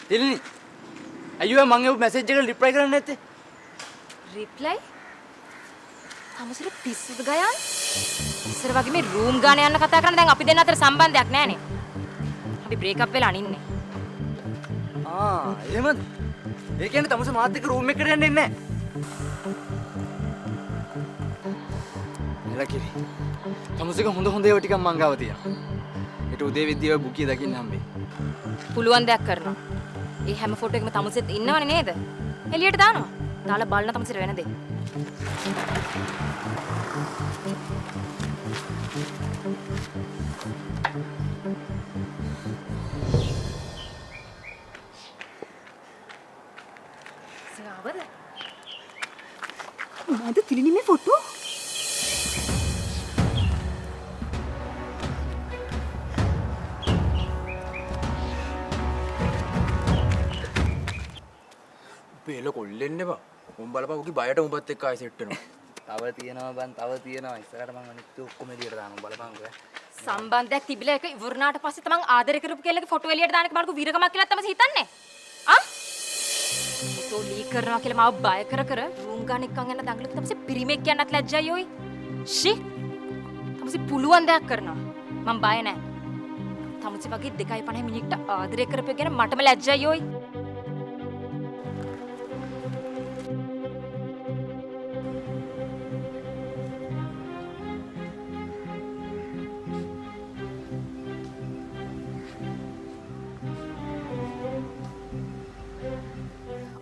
තිලිනි අයියෝ මං ඒ මැසේජ් එකට රිප්ලයි කරන්නේ නැත්තේ. රිප්ලයි? තමසර පිස්සුද ගයන්? ඉස්සර වගේ මේ රූම් ගාන යන්න කතා කරන දැන් අපි දෙන්න අතර සම්බන්ධයක් නැහනේ. අපි බ්‍රේක් අප් වෙලා අනින්නේ. එහෙමද? ඒ කියන්නේ තමස මාත් එක්ක රූම් එකට යන්නේ නැහැ. එලා කිරි. තමසක හොඳ ඒවා ටිකක් මං ගාව තියෙනවා. ඒට උදේ විද්‍යාව බුකිය දකින්න හම්බෙයි. පුළුවන් දෙයක් කරනවා. ඒ හැම ෆොටෝ එකම තමසෙත් ඉන්නවනේ නේද? එළියට දානවා. දාලා බලන තමසට වෙන දේ. සාවද? මොකද තිලිනි මේ ෆොටෝ? පේල කොල්ලෙන්න එපා. උඹ බලපන් උකි බයට උඹත් එක්ක ආයෙ සෙට් වෙනවා. තව තියෙනවා බං තව තියෙනවා. ඉස්සරහට මං අනිත් ඔක්කොම එළියට දානවා. බලපන් ඔය. සම්බන්ධයක් තිබිලා එක ඉවරනාට පස්සේ තමන් ආදරය කරපු කෙල්ලගේ ෆොටෝ එළියට දාන එක මලකු වීරකමක් කියලා තමයි හිතන්නේ. ෆොටෝ ලීක් කරනවා කියලා මාව බය කර රූම් ගාන එක්කන් යන දඟලක තමයි පිරිමෙක් කියන්නත් ලැජ්ජයි ඔයි. ෂි. තමයි පුළුවන් දෙයක් කරනවා. මම බය නැහැ. තමසි වගේ 2.50 මිනිත්ට ආදරය කරපු එක ගැන මටම ලැජ්ජයි ඔයි.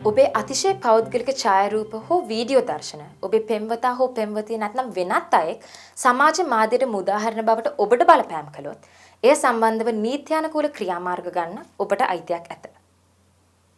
ඔබේ අතිශය පෞද්ගලික ඡායාරූප හෝ වීඩියෝ දර්ශන ඔබේ පෙම්වතා හෝ පෙම්වතිය නැත්නම් වෙනත් අයෙක් සමාජ මාධ්‍යයට උදාහරණ බවට ඔබට බලපෑම් කළොත් එය සම්බන්ධව නීත්‍යානුකූල ක්‍රියාමාර්ග ගන්න ඔබට අයිතියක් ඇත.